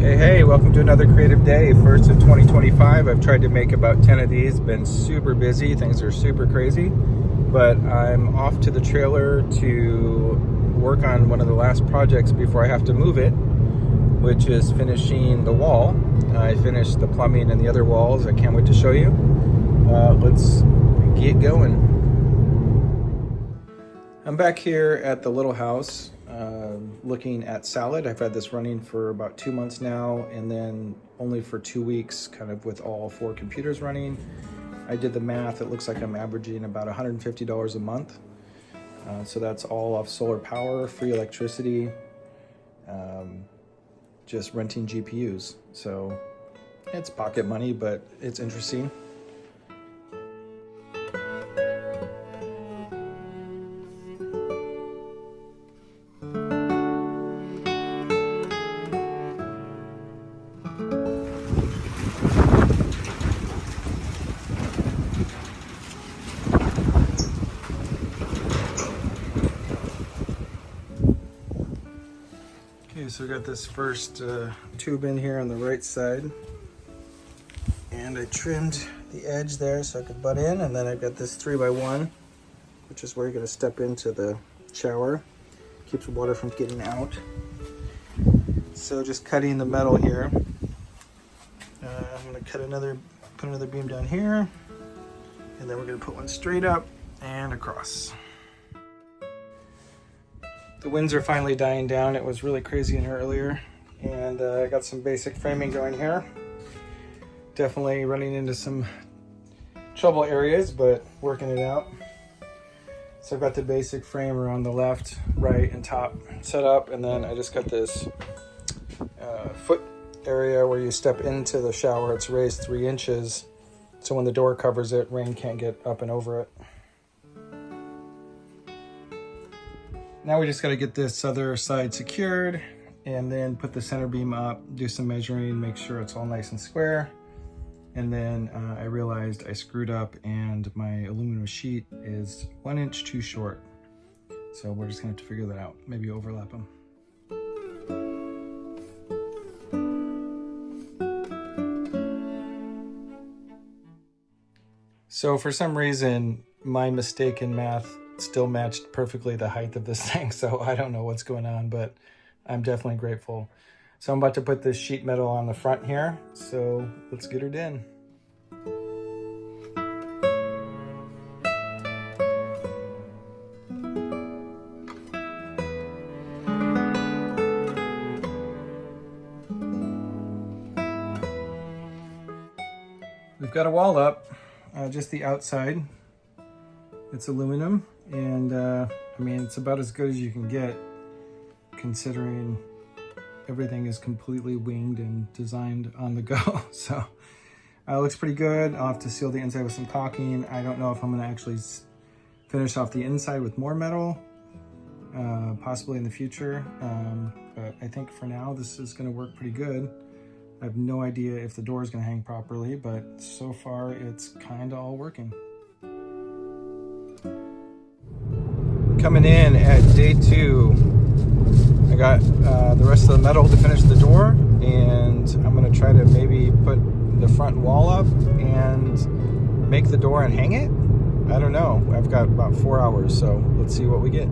Hey, welcome to another creative day, first of 2025. I've tried to make about 10 of these, been super busy, things are super crazy, but I'm off to the trailer to work on one of the last projects before I have to move it, which is finishing the wall. I finished the plumbing and the other walls. I can't wait to show you. Let's get going. I'm back here at the little house looking at salad. I've had this running for about 2 months now, and then only for 2 weeks, kind of with all 4 computers running. I did the math. It looks like I'm averaging about $150 a month. So that's all off solar power, free electricity, just renting GPUs. So it's pocket money, but it's interesting. Okay, so we got this first tube in here on the right side, and I trimmed the edge there so I could butt in, and then I've got this 3x1, which is where you're going to step into the shower. Keeps water from getting out. So just cutting the metal here. I'm going to put another beam down here, and then we're going to put one straight up and across. The winds are finally dying down. It was really crazy in here earlier, and I got some basic framing going here. Definitely running into some trouble areas, but working it out. So I've got the basic frame around the left, right, and top set up, and then I just got this foot area where you step into the shower. It's raised 3 inches, so when the door covers it, rain can't get up and over it. Now we just got to get this other side secured and then put the center beam up, do some measuring, make sure it's all nice and square. And then I realized I screwed up and my aluminum sheet is 1 inch too short. So we're just gonna have to figure that out, maybe overlap them. So for some reason, my mistake in math still matched perfectly the height of this thing, so I don't know what's going on, but I'm definitely grateful. So I'm about to put this sheet metal on the front here, so let's get her in. We've got a wall up, just the outside. It's aluminum, and I mean, it's about as good as you can get considering everything is completely winged and designed on the go. So it looks pretty good. I'll have to seal the inside with some caulking. I don't know if I'm going to actually finish off the inside with more metal, possibly in the future, but I think for now this is going to work pretty good. I have no idea if the door is going to hang properly, but so far it's kind of all working. Coming in at day 2, I got the rest of the metal to finish the door, and I'm going to try to maybe put the front wall up and make the door and hang it. I don't know. I've got about 4 hours, so let's see what we get.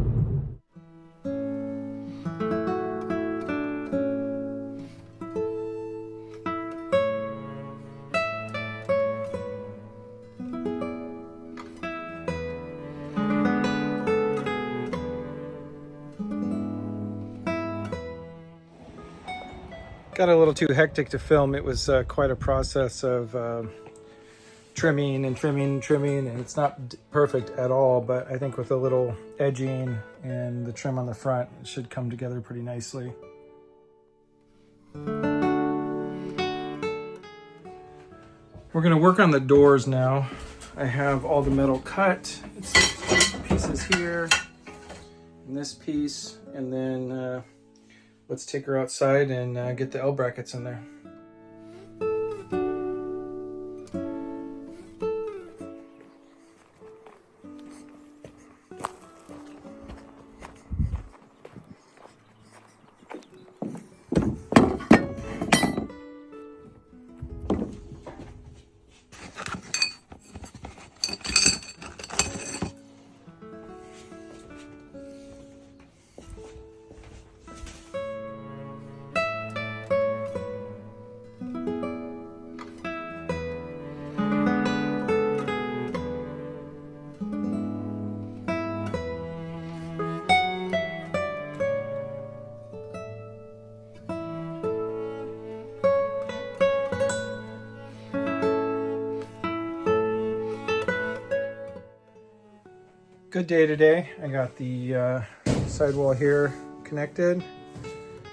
Got a little too hectic to film. It was quite a process of trimming, and it's not perfect at all, but I think with a little edging and the trim on the front, it should come together pretty nicely. We're gonna work on the doors now. I have all the metal cut. It's pieces here, and this piece, and then let's take her outside and get the L brackets in there. Good day today. I got the sidewall here connected.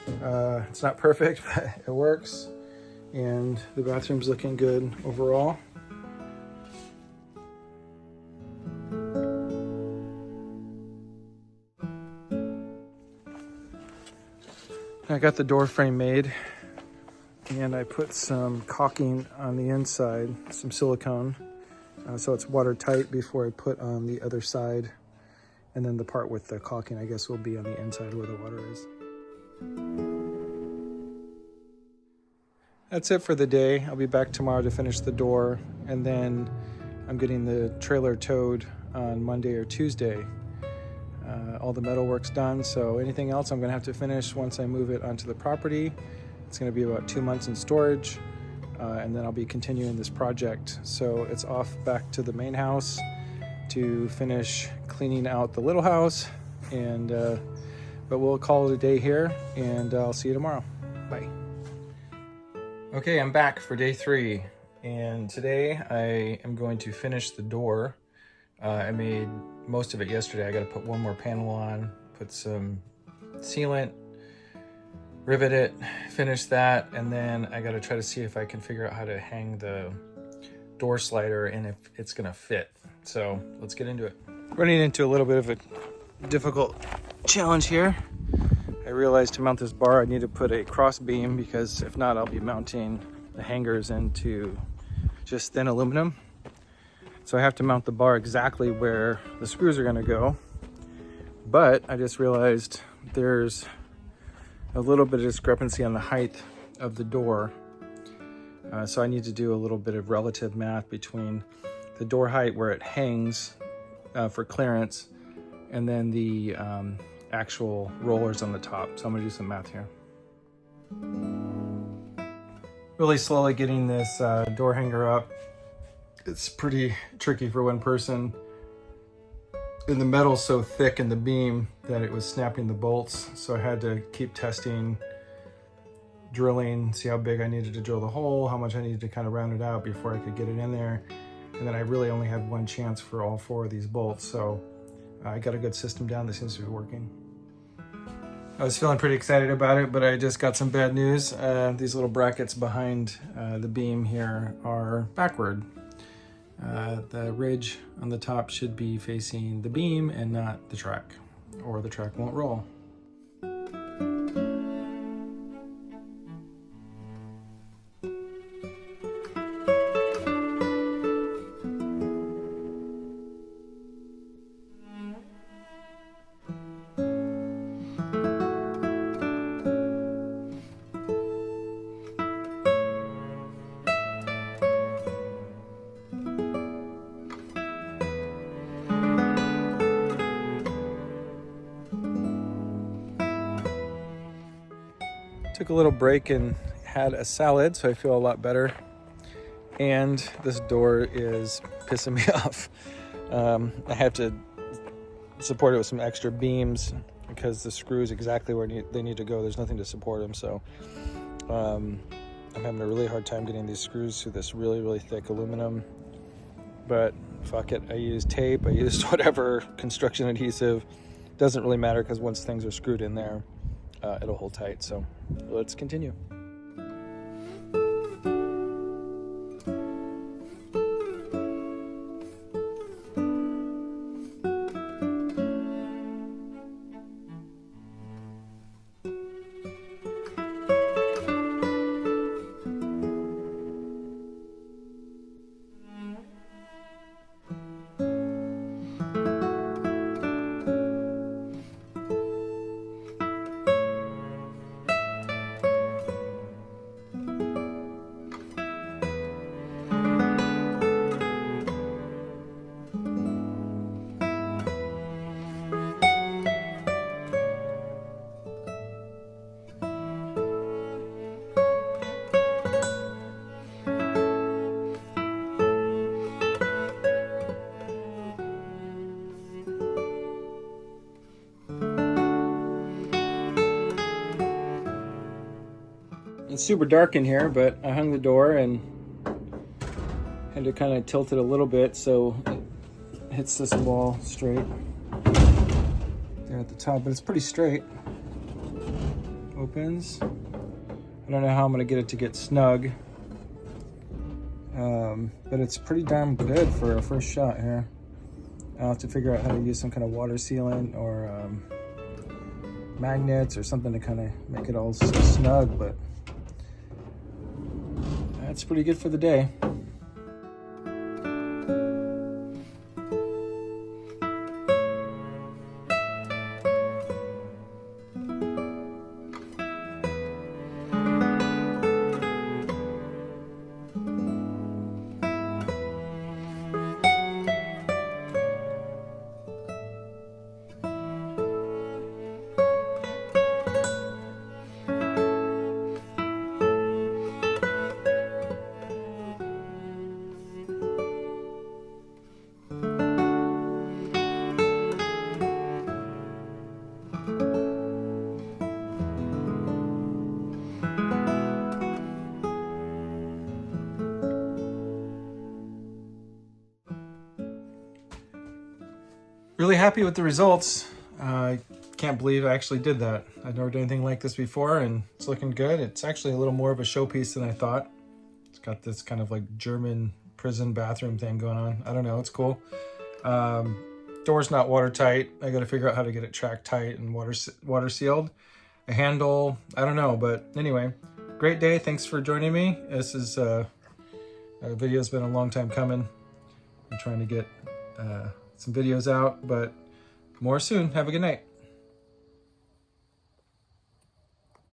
It's not perfect, but it works. And the bathroom's looking good overall. I got the door frame made, and I put some caulking on the inside, some silicone, so it's watertight before I put on the other side. And then the part with the caulking, I guess, will be on the inside where the water is. That's it for the day. I'll be back tomorrow to finish the door, and then I'm getting the trailer towed on Monday or Tuesday. All the metal work's done, so anything else I'm gonna have to finish once I move it onto the property. It's gonna be about 2 months in storage, and then I'll be continuing this project. So it's off back to the main house to finish cleaning out the little house, and but we'll call it a day here, and I'll see you tomorrow. Bye. Okay, I'm back for day 3, and today I am going to finish the door. I made most of it yesterday. I got to put one more panel on, put some sealant, rivet it, finish that, and then I got to try to see if I can figure out how to hang the door slider and if it's gonna fit. So let's get into it. Running into a little bit of a difficult challenge here. I realized to mount this bar I need to put a cross beam, because if not I'll be mounting the hangers into just thin aluminum. So I have to mount the bar exactly where the screws are gonna go. But I just realized there's a little bit of discrepancy on the height of the door. So I need to do a little bit of relative math between the door height where it hangs for clearance, and then the actual rollers on the top. So I'm gonna do some math here. Really slowly getting this door hanger up. It's pretty tricky for one person. And the metal's so thick in the beam that it was snapping the bolts. So I had to keep testing, drilling, see how big I needed to drill the hole, how much I needed to kind of round it out before I could get it in there. And then I really only had one chance for all 4 of these bolts. So I got a good system down that seems to be working. I was feeling pretty excited about it, but I just got some bad news. These little brackets behind the beam here are backward. The ridge on the top should be facing the beam and not the track, or the track won't roll. Took a little break and had a salad, so I feel a lot better. And this door is pissing me off. I have to support it with some extra beams because the screws exactly where they need to go. There's nothing to support them, so I'm having a really hard time getting these screws through this really, really thick aluminum. But fuck it, I used tape, I used whatever construction adhesive. Doesn't really matter, because once things are screwed in there, it'll hold tight. So let's continue. It's super dark in here, but I hung the door and had to kind of tilt it a little bit so it hits this wall straight there at the top, but it's pretty straight. Opens. I don't know how I'm gonna get it to get snug, but it's pretty darn good for a first shot here. I'll have to figure out how to use some kind of water sealant or magnets or something to kind of make it all snug, but that's pretty good for the day. Really happy with the results. I can't believe I actually did that. I've never done anything like this before, and it's looking good. It's actually a little more of a showpiece than I thought. It's got this kind of like German prison bathroom thing going on. I don't know, it's cool. Door's not watertight. I got to figure out how to get it track tight and water sealed. A handle, I don't know, but anyway, great day. Thanks for joining me. This is a video's been a long time coming. I'm trying to get some videos out, but more soon. Have a good night.